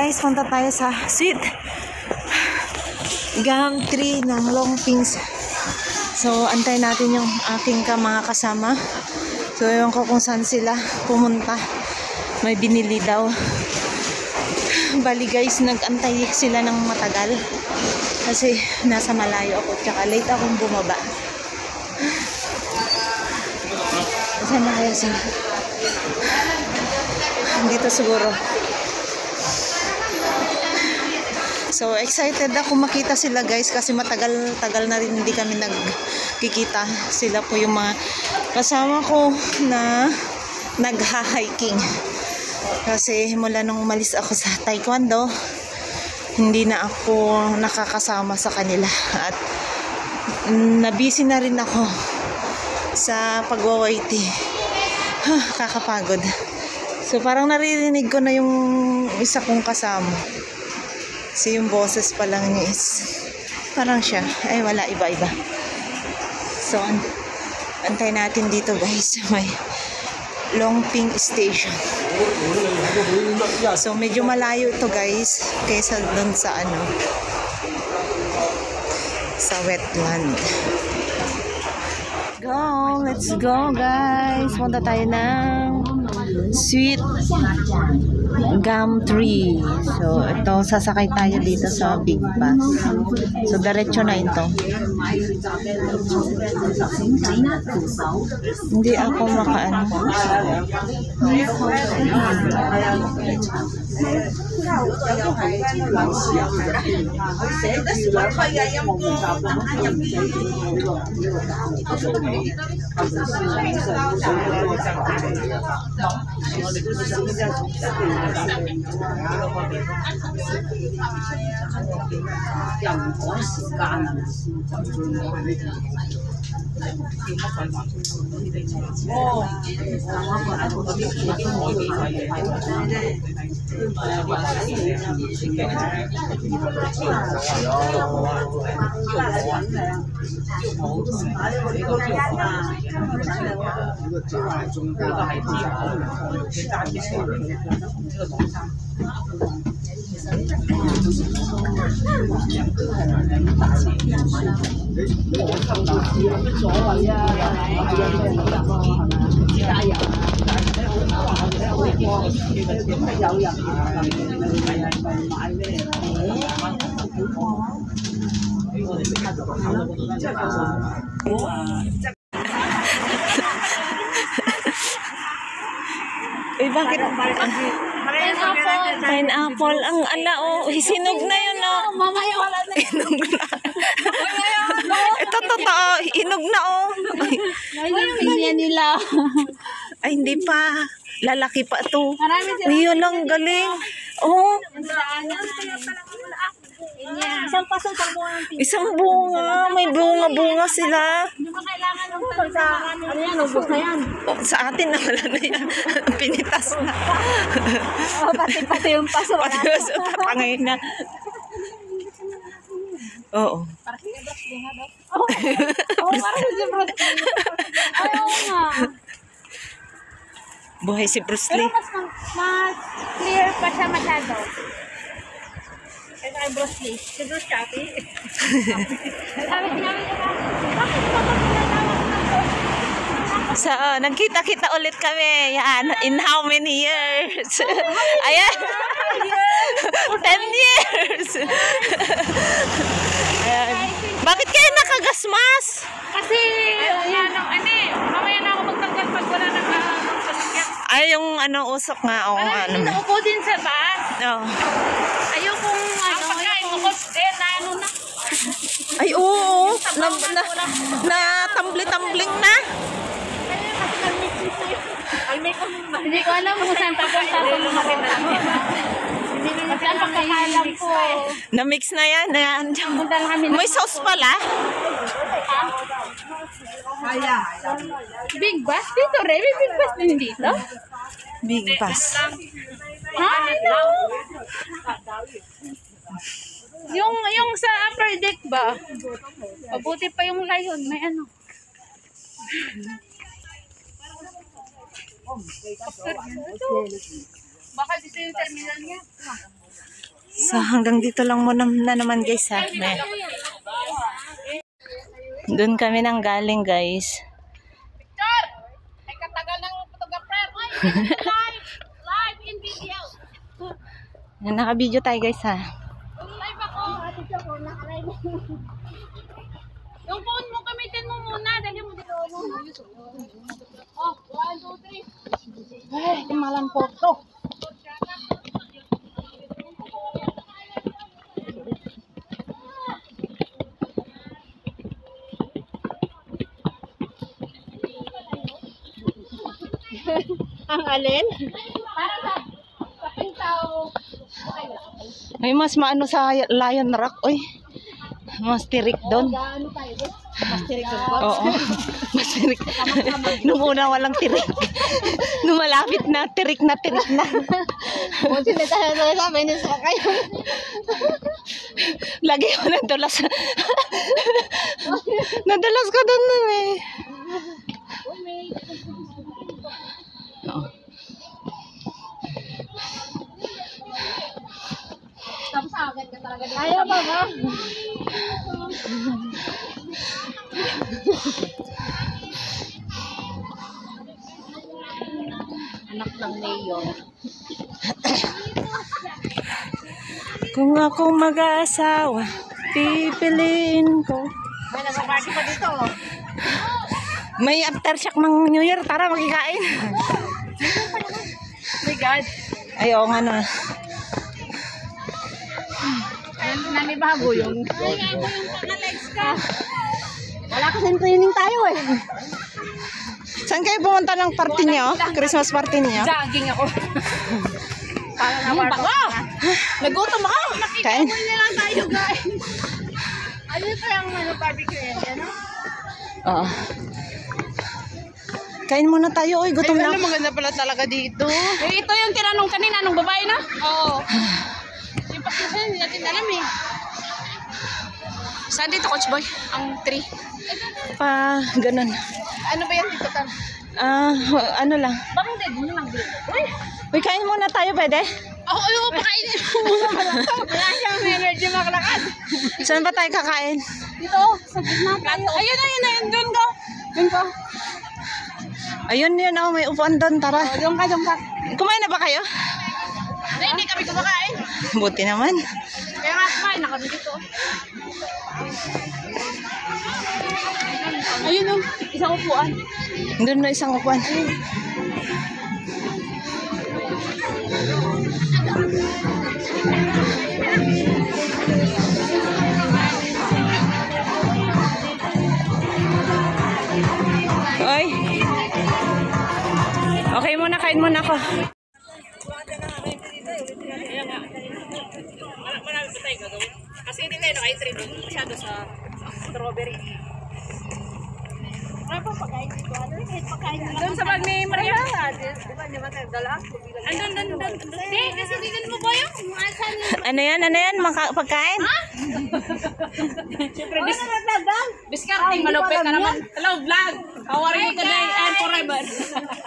guys, punta tayo sa sweet gum tree ng Longpings. So antay natin yung aking mga kasama. So ewan ko kung saan sila pumunta. May binili daw. Bali guys, nag-antay sila ng matagal kasi nasa malayo ako, tsaka late akong bumaba. Saan na kaya sila? Dito siguro. So excited ako makita sila guys, kasi matagal na rin hindi kami nagkikita. Sila po yung mga kasama ko na nagha-hiking. Kasi mula nung umalis ako sa taekwondo, hindi na ako nakakasama sa kanila. At nabisi na rin ako sa pagwawaiti. Kakapagod. So parang naririnig ko na yung isa kong kasama. Kasi yung boses pa lang niya is parang siya. Ay wala, iba-iba. So antay natin dito guys. May Longping Station. So medyo malayo ito guys kaysa doon sa sa wetland. Let's go guys. Punta tayo ng sweet gum tree. So ito, sasakay tayo dito sa Big Bus. So diretso na ito. Hindi ako makaano. Eh bakit? Pineapple ang hinog na yun mamaya wala na. Hinog na. Ito totoo, hinog na Ayun nila. Ay hindi pa. Lalaki pa ito. Ayun lang galing. Isang bunga. May bunga sila. Sa atin na wala na yan. Pinitas na. Pati yung paso. Pati yung paso. Tatangay na. Oo. Parang si Bruce nga daw. Parang si Bruce. Ayaw nga. Buhay si Bruce Lee. Pero mas clear pa siya masyado. Kaya kay Bruce Lee. Si Bruce Chappie. Sabi niya bakit so, nagkita-kita ulit kami. Yan, in how many years? Ayan. 10 years. Ayan. Bakit kayo nakagasmas? Kasi, mamaya na ako magtanggal pag wala nang sasakyan. Ay, yung usok nga. Inuupo din sa bus. Ayokong Ay, oo. Na-tumbling na. Hindi ko alam kung saan papunta ko. Na-mix na yan. May sauce pala. Big Bus dito rin? May Big Bus din dito? Big Bus. Yung sa upper deck ba? Mabuti pa yung layon. May Baka dito yung terminal niya. So hanggang dito lang muna na naman guys ha. Doon kami nang galing guys. Picture! Ay katagal ng photographer. Live in video. Naka-video tayo guys ha. Live ako. Yung phone mo, gamitin mo muna. Dali mo dito. Oh, 1, 2, 3. Ay, imalan po to. Ang alin? Para sa pintao. May mas maano sa Lion Rock. Oy. Mas tirik doon. Gaano tayo? Mas tirik doon. Oo. Mas tirik. Nung una walang tirik. Nung malapit na, tirik na, tirik na. Kung sila tayo sa Venice pa kayo. Lagi ko nadulas. Nadulas ko doon nun eh. Oo. Tapos agad ka talaga dito. Ayaw ba ba? Anak ng mayor. Kung ako mag-aasawa, pipiliin ko. May nasa-party pa dito. May aftershock ng New Year. Tara, magkikain. My God. Ay, oo nga na. Nanibago yung... Ay, ako yung paka-legs ka. Wala kasing training tayo eh. Saan kayo pumunta ng party niyo? Christmas party niyo? Jogging ako. Para na party. Nagutom ako. Kain. Nakikamoy na lang tayo guys. Ano pa yung barbecue yan? Ano? Oo. Kain muna tayo. Uy, gutom na. Maganda pala talaga dito. Ito yung tinanong kanina, nung babae na? Oo. Yung pagkasa, hindi natin alam eh. Saan dito, Coach Boy? Ang 3. Ganun. Ano ba yan dito, Tan? Ano lang. Bakit hindi? Muna lang dito. Uy! Uy, kain muna tayo, pwede? Oo, pakainin mo muna pala. Wala siyang energy makalakad. Saan ba tayo kakain? Dito, sa gitna tayo. Ayun na, yun. Doon ka. Doon ka. Ayun yun, oh, may upuan doon. Tara. Doon ka, doon ka. Kumain na ba kayo? Hindi kami kumakain. Buti naman. Kaya nga kumain na kami dito. Ayun o, isang upuan. Doon na isang upuan. Oy. Okay muna, kain muna ako. Marami pa tayo gagawin. Kasi hindi tayo naka-trip masyado sa strawberry. Ano pa pagkain dito? Ano rin kahit pagkain dito? Doon sa bag ni Maria. Di ba, hindi ba tayo dala? Andun. Hindi, kasi dito mo ba yung Ano yan? Pagkain? siyempre, discarding, malupit na naman. Hello, vlog! How are you today and forever?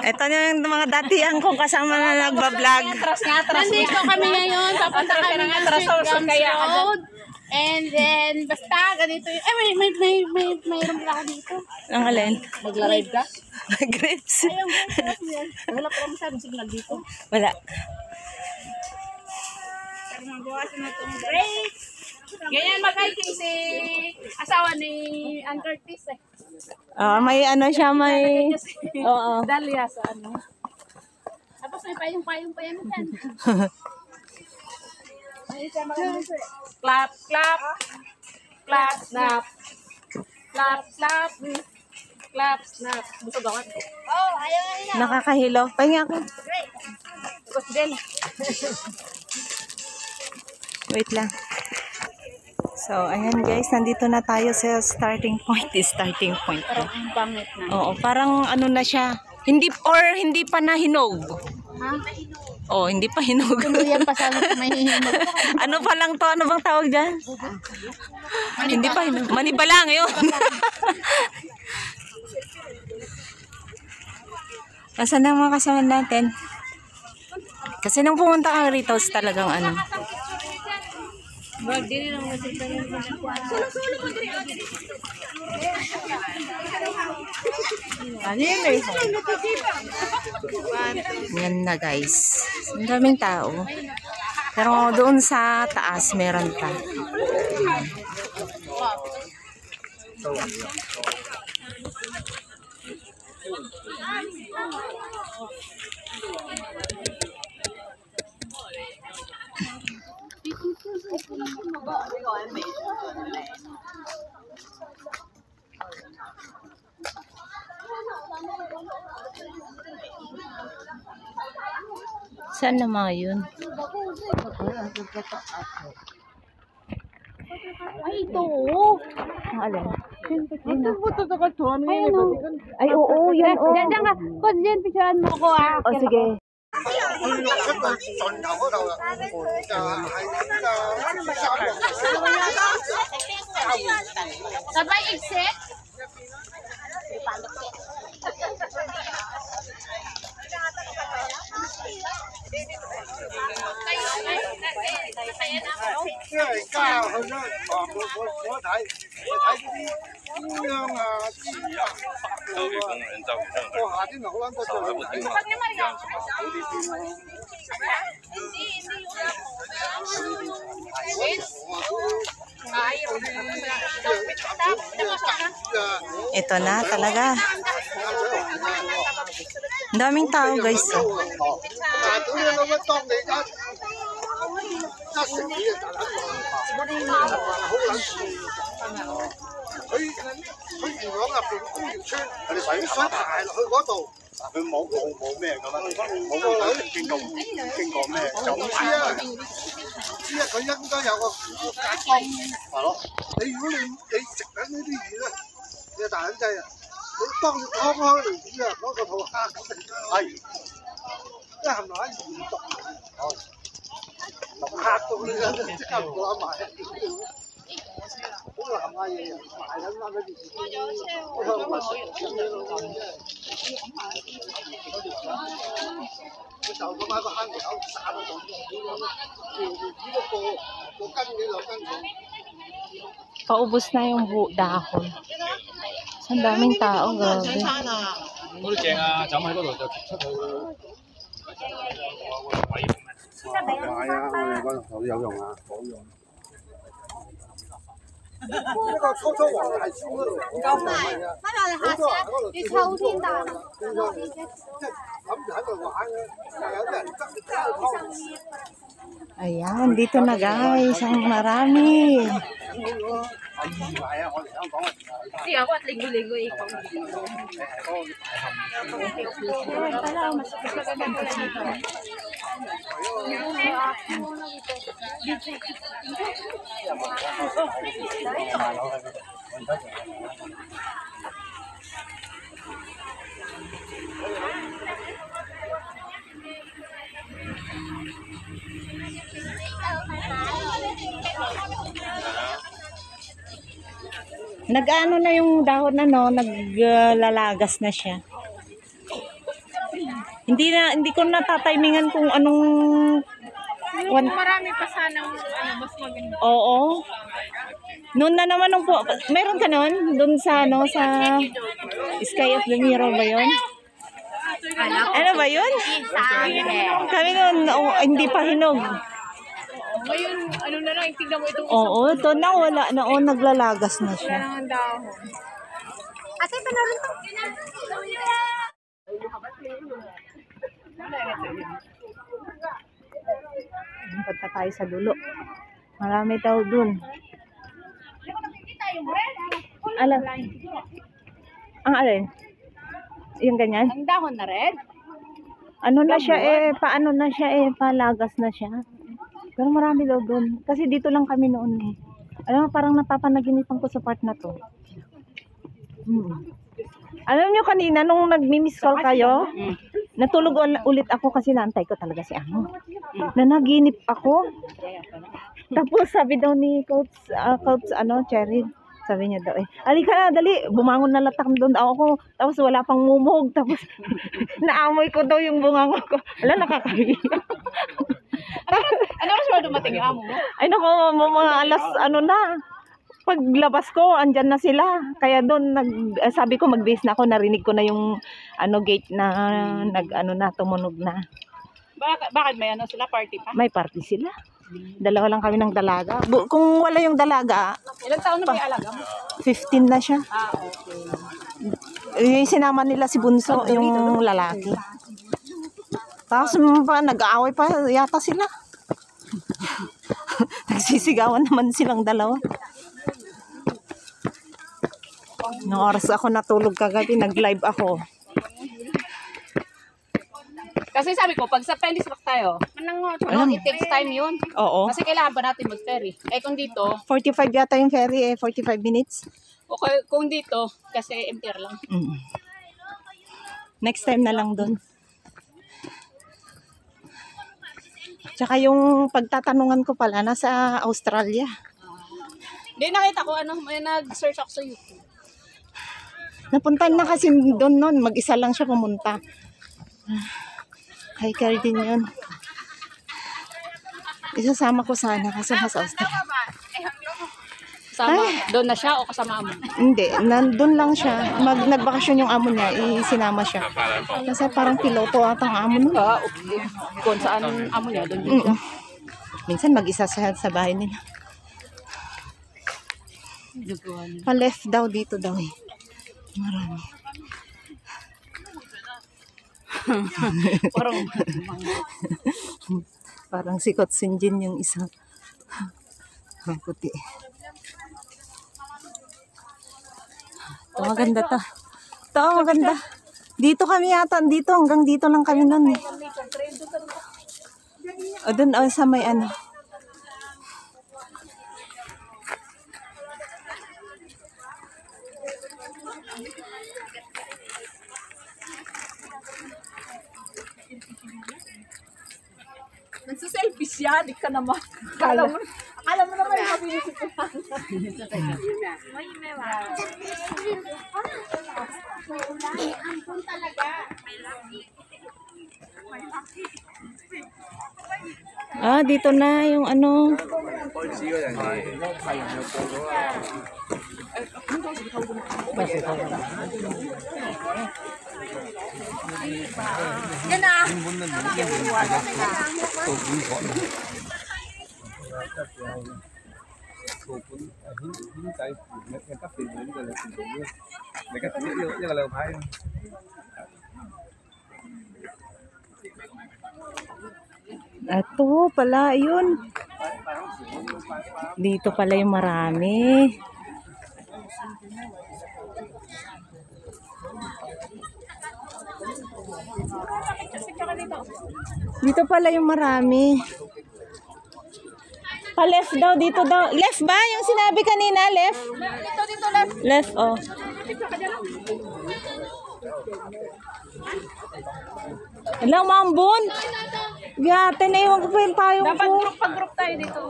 Ito na yung mga datihan kong kasama na nagbablog. Nandito kami ngayon. Papunta kami ng Gams Road. And then, basta, ganito yung... mayroon pala ako dito. Ang alin? Magla-ride ka? Grapes. Ayun, wala pa kami sabi signal dito. Wala. Pero magawasan na itong grapes. Ganyan mag-hiking si asawa ni Ann Curtis eh. May ano siya, may... Oo. Dahlia sa ano. Tapos may payong-payong pa yan dyan. Clap, clap. Clap, snap. Clap, snap. Clap, snap. Busog ako. Oh, ayaw na. Nakakahilo. Pahinga ako. Tapos din. Wait lang. So, ayan guys, nandito na tayo sa starting point. Starting point. Parang ang pangit na. Oo, parang ano na siya. Hindi pa na hinog. Ha? Oh, hindi pa hinog. Tuluyan pa sa may hihinog. Ano pa lang to? Ano bang tawag dyan? Hindi pa hinog. Maniba lang yun. Asan na mga kasama natin? Kasi nung pumunta kang rito, talagang ano. Ano yun eh? Yan na guys. Ang daming tao. Pero doon sa taas meron pa. Saan na mga yun? Ay, ito oh. Ang alin? Ay, oo, yan oh. Diyan ka. Kung diyan, picturean mo ko ah. O sige. Sabay exit? Ito na talaga. Ang daming tao guys. Oh. Paubos na yung dahon. Ang daming tao, grabe. 嗰啲正啊，走喺嗰度就出去。係啊，我哋嗰度有用啊，好用。呢個初初黃大仙嗰度，好多人啊，好多人喺嗰度跳秋天大，即係諗住喺度玩嘅，又有啲人執湯。 Ayan, dito na guys. Ang marami. Kasi ako at linggo-linggo ikaw. Nag-ano na yung dahon na no, naglalagas na siya. Hindi ko natatimingan kung anong Marami pa sanang mas maganda. Oo. Noon na naman nung po, meron ka noon doon sa ano sa Sky of the Mirror ba 'yon? Ano ba 'yun? Kami noon hindi pa hinog. Ngayon, ano na lang, tignan mo itong Oo, ito na wala na naglalagas na siya. isang dahon. Ate, panarin to. Punta tayo sa dulo. Marami tao dun. Alam. Ang alin? Yung ganyan? Ang dahon na red? Ano na siya paano na siya palagas na siya. Pero marami daw dun. Kasi dito lang kami noon eh. Alam mo, parang napapanaginipan ko sa part na to. Alam nyo kanina, nung nag-miss call kayo, natulog ulit ako kasi naantay ko talaga si Amo. Nanaginip ako. Tapos sabi daw ni Coach Cherry, sabi niya daw halika na, dali, bumangon na latak doon daw ako. Tapos wala pang mumog. Tapos naamoy ko daw yung bunganga ko. Wala, nakakahiya. Ano mas ba dumating yung amo mo? Ay naku, mga alas ano na. Paglabas ko, andyan na sila. Kaya doon sabi ko mag-base na ako, narinig ko na yung gate na tumunog na. Bakit may ano sila, party pa? May party sila. Dalawa lang kami ng dalaga. Kung wala yung dalaga, Ilang taon na may alaga mo? 15 na siya. Ah, okay. Sinama nila si Bunso, yung lalaki. Tapos nag-aaway pa yata sila. Nagsisigawan naman silang dalawa. Nung oras ako natulog kagabi, nag-live ako. Kasi sabi ko, pag sa Penny Rock tayo, it takes time yun. Oo. Kasi kailangan ba natin mag-ferry? Eh kung dito, 45 yata yung ferry 45 minutes. okay, kung dito, kasi MTR lang. Next time na lang doon. Tsaka yung pagtatanungan ko pala, nasa Australia. Hindi, nakita ko, may nag-search ako sa YouTube. Napunta na kasi doon noon, mag-isa lang siya pumunta. Hiker din yun. Isasama ko sana kasi nasa Australia. Sama, doon na siya o kasama mo? Hindi, nandun lang siya. Nagbakasyon yung amo niya, isinama siya. Kasi parang piloto ata ang amo niya. Okay. Kung saan amo niya, doon din siya. Minsan mag-isa siya sa bahay nila. Pa-left daw dito daw eh. Marami. Parang sikot sinjin yung isa. Ang puti. Ito maganda to. Ito maganda. Dito kami yata. Dito hanggang dito lang kami nun eh. O dun sa may ano. Nagsa-selfie siya, di ka naman. Akala mo naman yung mabilis ito. Ah, dito na yung ano. Ito pala, yun. Dito pala yung marami. Dito pala yung marami. Pa-left daw, dito daw. Left ba? Yung sinabi kanina, left? Dito, left. Left, oh. Hello, Mambon. Gate, naiwan ko pa yung payong ko. Dapat pag-group tayo dito.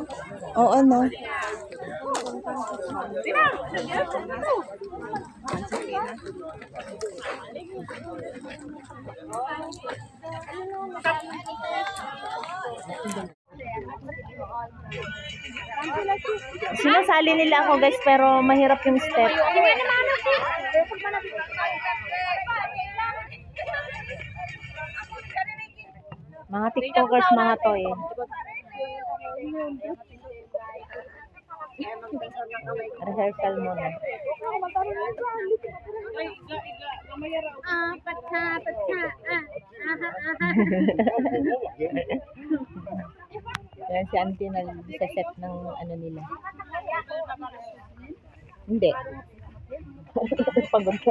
Oo, no. Sinasali nila ako guys, pero mahirap yung step. Mga TikTokers, mga to eh. Rehearsal muna. Yan si auntie na set ng ano nila. Hindi. Pagod ko.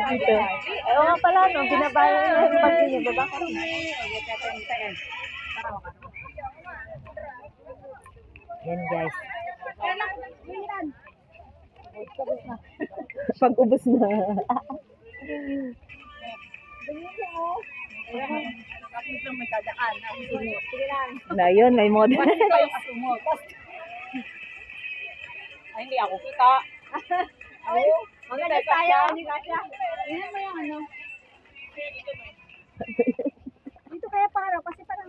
Dito. Oo nga pala, no? Binabayan nila yung pag niya. Baba ka rin. Yan guys. Pag-ubos na. Na yun, may model. Ay, hindi ako kita. Maganda tayo. Tingnan mo yung ano. Dito kaya paro kasi parang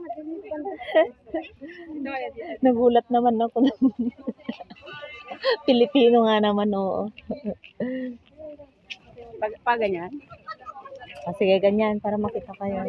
Nagulat naman ako. Pilipino nga naman, oo. Pag ganyan. Sige, ganyan para makita kayo.